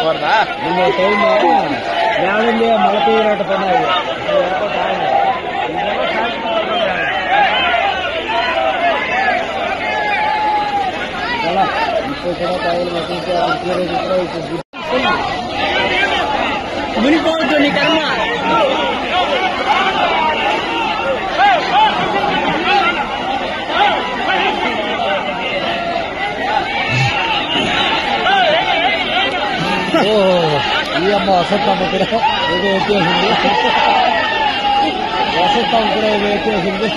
మళ్ళీ తీరాట పని మునిపోతుంది కర్మ ఈ అమ్మ వసత్తమ్మ కూడా ఏదో వచ్చేసింది వసత్తమ్మ కూడా ఏదో వచ్చేసింది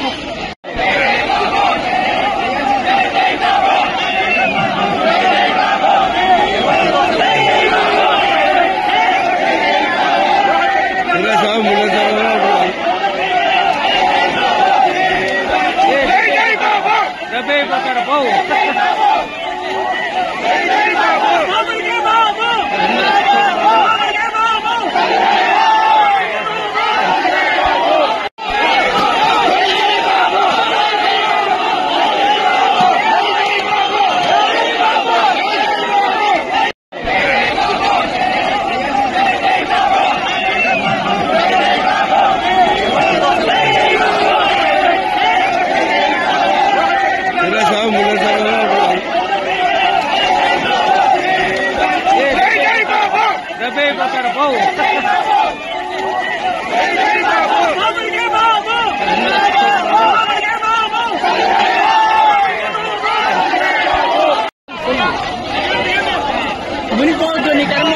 మునిపోతుంది కర్మ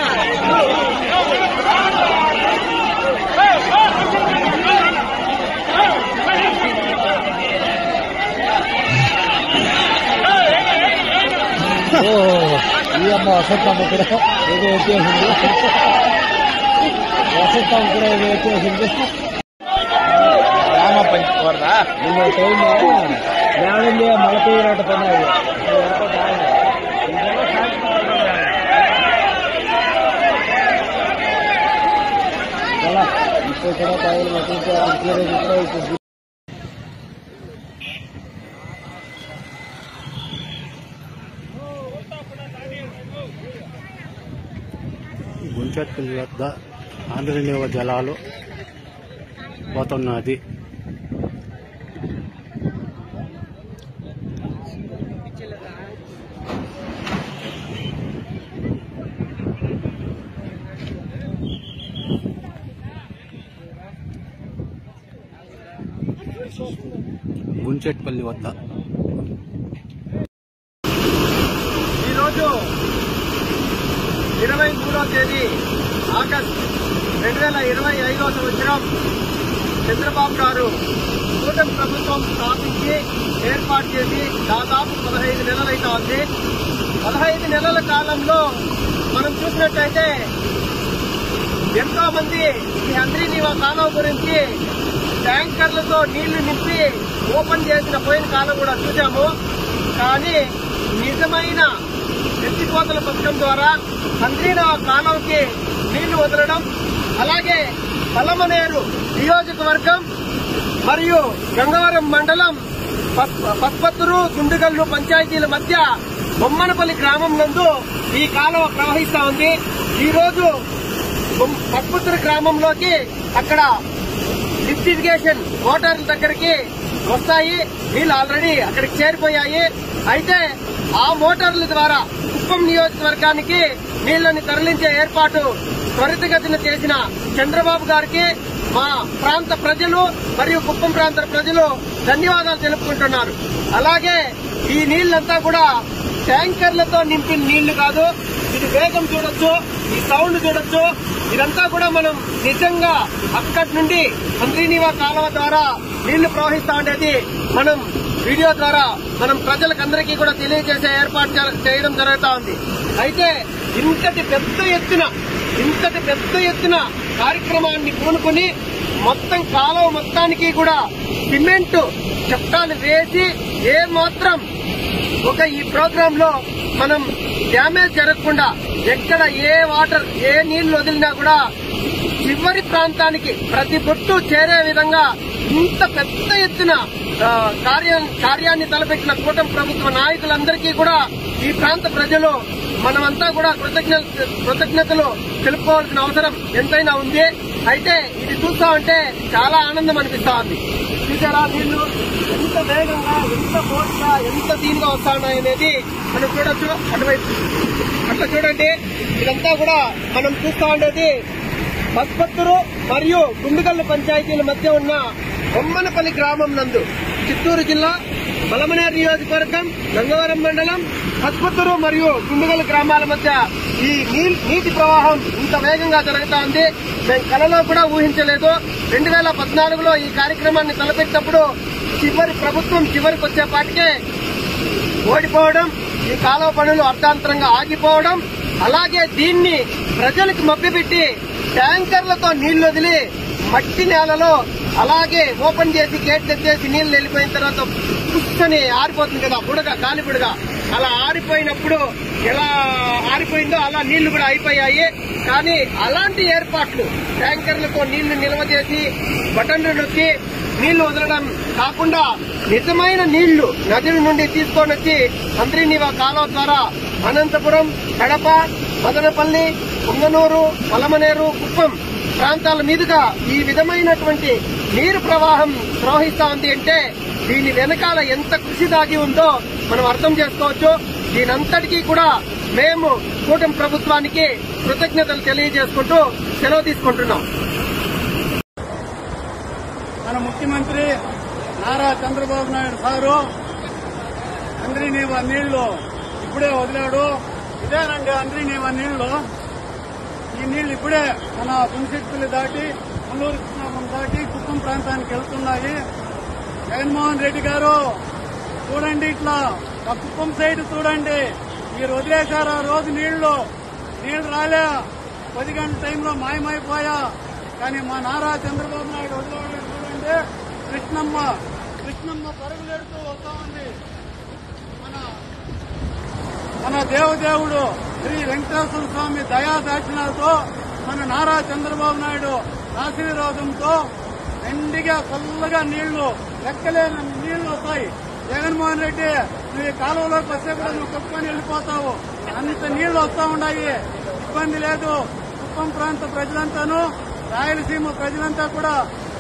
ఈ అమ్మ వసత్తమ్మ కూడా ఏదో వచ్చేసింది వసత్తమ్మ కూడా ఏదో వచ్చేసింది రామ పంచుకోరా మేడండి మళ్ళీ తీరాట పని ఇప్పుడు కూడా కాయలు తీరే గుంచెట్పల్లి వద్ద ఆంధ్రనీవ జలాలు పోతున్నది. గుంచెట్పల్లి వద్ద ఈరోజు 23వ తేదీ ఆగస్టు 2025వ సంవత్సరం చంద్రబాబు గారు కూటమి ప్రభుత్వం స్థాపించి ఏర్పాటు చేసి దాదాపు 15 నెలలైతే ఉంది. 15 నెలల కాలంలో మనం చూసినట్టయితే ఎంతో మంది ఈ హంద్రీనీవా కాలువ గురించి ట్యాంకర్లతో నీళ్లు నింపి ఓపెన్ చేసిన పోయిన కాలం కూడా చూశాము. కానీ నిజమైన ఎత్తిపోతల పథకం ద్వారా హంద్రీనీవా కాలువకి నీళ్లు వదలడం, అలాగే పలమనేరు నియోజకవర్గం మరియు గంగవరం మండలం పత్పత్తురు గుండుగల్లు పంచాయతీల మధ్య బొమ్మనపల్లి గ్రామం నందు ఈ కాలువ ప్రవహిస్తా ఉంది. ఈ రోజు పత్పత్తురు గ్రామంలోకి అక్కడ లిఫ్ట్ ఇరిగేషన్ మోటార్ల దగ్గరికి వస్తాయి. నీళ్లు ఆల్రెడీ అక్కడికి చేరిపోయాయి. అయితే ఆ మోటార్ల ద్వారా కుప్పం నియోజకవర్గానికి నీళ్లని తరలించే ఏర్పాటు త్వరితగతిన చేసిన చంద్రబాబు గారికి మా ప్రాంత ప్రజలు మరియు కుప్పం ప్రాంత ప్రజలు ధన్యవాదాలు తెలుపుకుంటున్నారు. అలాగే ఈ నీళ్లంతా కూడా ట్యాంకర్లతో నింపిన నీళ్లు కాదు. ఇది వేగం చూడొచ్చు, ఈ సౌండ్ చూడొచ్చు. ఇదంతా కూడా మనం నిజంగా అక్కడి నుండి హంద్రీనీవా కాలువ ద్వారా నీళ్లు ప్రవహిస్తా ఉండేది మనం వీడియో ద్వారా మనం ప్రజలకందరికీ కూడా తెలియజేసే ఏర్పాటు చేయడం జరుగుతా ఉంది. అయితే ఇంతటి పెద్ద ఎత్తున కార్యక్రమాన్ని పూనుకుని మొత్తం కాలువ మొత్తానికి కూడా సిమెంట్ చట్టాలు వేసి ఏ మాత్రం ఈ ప్రోగ్రామ్ లో మనం డ్యామేజ్ జరగకుండా ఎక్కడ ఏ నీళ్లు వదిలినా కూడా చివరి ప్రాంతానికి ప్రతి బొట్టు చేరే విధంగా ఇంత పెద్ద ఎత్తున కార్యాన్ని తలపెట్టిన కూటమి ప్రభుత్వ నాయకులందరికీ కూడా ఈ ప్రాంత ప్రజలు మనమంతా కూడా కృతజ్ఞతలు తెలుపుకోవాల్సిన అవసరం ఎంతైనా ఉంది. అయితే ఇది చూస్తా ఉంటే చాలా ఆనందం అనిపిస్తా ఉంది. చూసారా నీళ్లు ఎంత వేగంగా, ఎంత ఫోర్స్గా, ఎంత దీనిగా వస్తా ఉన్నాయనేది మనం చూడొచ్చు. అటువైపు అట్లా చూడండి. ఇదంతా కూడా మనం చూస్తా ఉండేది పస్పత్తూరు మరియు గుండుగల్లు పంచాయతీల మధ్య ఉన్న బొమ్మనపల్లి గ్రామం నందు చిత్తూరు జిల్లా మలమనేరు నియోజకవర్గం గంగవరం మండలం పస్పత్తూరు మరియు గుండుగల్లు గ్రామాల మధ్య ఈ నీటి ప్రవాహం ఇంత వేగంగా జరుగుతా ఉంది. మేము కలలో కూడా ఊహించలేదు. 2014లో ఈ కార్యక్రమాన్ని తలపెట్టినప్పుడు ప్రభుత్వం చివరికి వచ్చేపాటికే ఓడిపోవడం, ఈ కాలువ పనులు అర్థాంతరంగా ఆగిపోవడం, అలాగే దీన్ని ప్రజలకు మభ్యపెట్టి ట్యాంకర్లతో నీళ్లు వదిలి మట్టి నేలలో అలాగే ఓపెన్ చేసి గేట్లు ఎత్తేసి నీళ్లు వెళ్లిపోయిన తర్వాత పుస్తని ఆరిపోతుంది కదా బుడగ, గాలి బుడగ. అలా ఆరిపోయినప్పుడు ఎలా ఆరిపోయిందో అలా నీళ్లు కూడా అయిపోయాయి. కానీ అలాంటి ఏర్పాట్లు ట్యాంకర్లతో నీళ్లు నిల్వ చేసి బటన్లు నొక్కి నీళ్లు వదలడం కాకుండా నిజమైన నీళ్లు నది నుండి తీసుకొని వచ్చి అంద్రినీవా కాలువ ద్వారా అనంతపురం, కడప, మదనపల్లి, పుంగనూరు, మలమనేరు, కుప్పం ప్రాంతాల మీదుగా ఈ విధమైనటువంటి నీరు ప్రవాహం ప్రవహిస్తా ఉంది అంటే దీని వెనకాల ఎంత కృషి దాగి ఉందో మనం అర్థం చేసుకోవచ్చు. దీనంతటికీ కూడా మేము కూటమి ప్రభుత్వానికి కృతజ్ఞతలు తెలియజేసుకుంటూ సెలవు తీసుకుంటున్నాం. మన ముఖ్యమంత్రి నారా చంద్రబాబు నాయుడు సారు అంద్రినీవా నీళ్లు ఇప్పుడే వదిలాడు. ఇదేనండి అంద్రినీవా నీళ్లు. ఈ నీళ్లు ఇప్పుడే మన గుంచెట్పల్లి దాటి ముల్లూరు కృష్ణాపురం దాటి కుప్పం ప్రాంతానికి వెళ్తున్నాయి. జగన్మోహన్ రెడ్డి గారు చూడండి, ఇట్లా ఆ కుప్పం సైడ్ చూడండి, మీరు వదిలేశారు ఆ రోజు నీళ్లు రాలే, 10 గంటల టైంలో మాయమైపోయా. కానీ మా నారా చంద్రబాబు నాయుడు వదిలేవాళ్ళు చూడండి, కృష్ణమ్మ పరుగులెడుతూ వస్తా ఉంది. మన దేవదేవుడు శ్రీ వెంకటేశ్వర స్వామి దయాదాక్షిణాలతో మన నారా చంద్రబాబు నాయుడు ఆశీర్వాదంతో ఎండిగా చల్లగా నీళ్లు, లెక్కలేని నీళ్లు వస్తాయి. జగన్మోహన్ రెడ్డి నువ్వు కాలువలోకి వస్తే కూడా నువ్వు కొట్టుకొని వెళ్ళిపోతావు, అంత నీళ్లు వస్తా ఉన్నాయి. ఇబ్బంది లేదు. కుప్పం ప్రాంత ప్రజలంతాను, రాయలసీమ ప్రజలంతా కూడా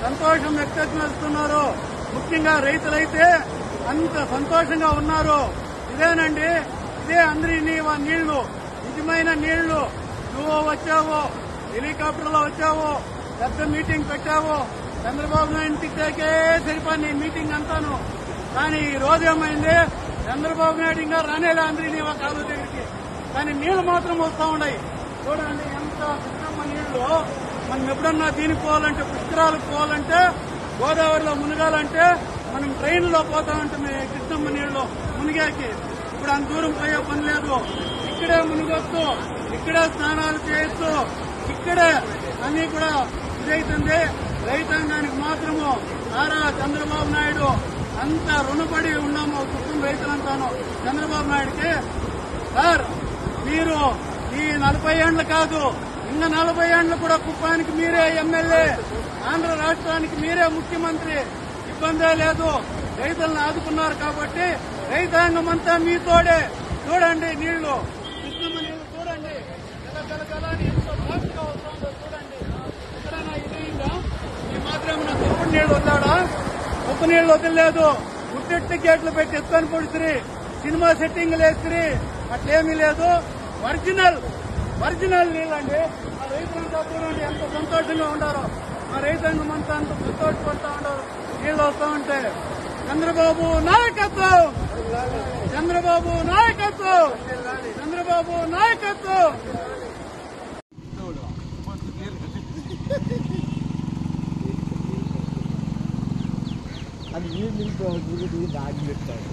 సంతోషం వ్యక్తపరుస్తున్నారు. ముఖ్యంగా రైతులైతే అంత సంతోషంగా ఉన్నారు. ఇదేనండి, ఇదే అంద్రినీవా నీళ్లు, నిజమైన నీళ్లు. నువ్వు వచ్చావు, హెలికాప్టర్లో వచ్చావు, పెద్ద మీటింగ్ పెట్టావు, చంద్రబాబు నాయుడు ఇంటికే సరిపోయి మీటింగ్ అంతాను. కానీ ఈ రోజు ఏమైంది, చంద్రబాబు నాయుడు ఇంకా రానేలా అంద్రినీవా కాలువ దగ్గరికి, కానీ నీళ్లు మాత్రం వస్తా ఉన్నాయి. చూడండి ఎంత కృష్ణమ్మ నీళ్లు. మనం ఎప్పుడన్నా దీనికి పోవాలంటే, పుష్కరాలకు పోవాలంటే, గోదావరిలో మునగాలంటే మనం ట్రైన్లో పోతా ఉంటాం. కృష్ణమ్మ నీళ్లు మునిగాకి ఇప్పుడు అంత దూరం పోయే పని లేదు. ఇక్కడే మునిగొచ్చు, ఇక్కడే స్నానాలు చేయొచ్చు, ఇక్కడే అన్ని కూడా ఇదైతుంది. రైతాంగానికి మాత్రము నారా చంద్రబాబు నాయుడు అంత రుణపడి ఉన్నాము. కుటుంబ రైతులంతాను చంద్రబాబు నాయుడికి. సార్, మీరు ఈ 40 ఏళ్లు కాదు, ఇంకా 40 ఏళ్లు కూడా కుప్పానికి మీరే ఎమ్మెల్యే, ఆంధ్ర రాష్ట్రానికి మీరే ముఖ్యమంత్రి. ఇబ్బందే లేదు. రైతులను ఆదుకున్నారు కాబట్టి రైతాంగం అంతా మీతోడే. చూడండి నీళ్లు, కృష్ణమ్మ నీళ్లు చూడండి, గలగలగలని ఎంత ఫాస్ట్గా వస్తుందో చూడండి. ఎక్కడైనా ఇదైందా? ఈ మాత్రం తప్పుడు నీళ్లు వదిలాడా? ఉప్పు నీళ్లు వదిలేదు. ముట్టెట్టి గేట్లు పెట్టి ఎత్తుకొని పొడిసిరి, సినిమా సెట్టింగ్లు వేసిరి, అట్లేమీ లేదు. ఒరిజినల్ నీళ్ళండి. ఆ రైతులంతా చూడండి ఎంత సంతోషంగా ఉండారో. ఆ రైతాంగం అంతా అంత సంతోషపడతా ఉండారు నీళ్లు వస్తా ఉంటే. చంద్రబాబు నాయకత్వం, చంద్రబాబు నాయకత్వం, చంద్రబాబు నాయకత్వం. అది నీళ్ళు దాగి పెట్టారు.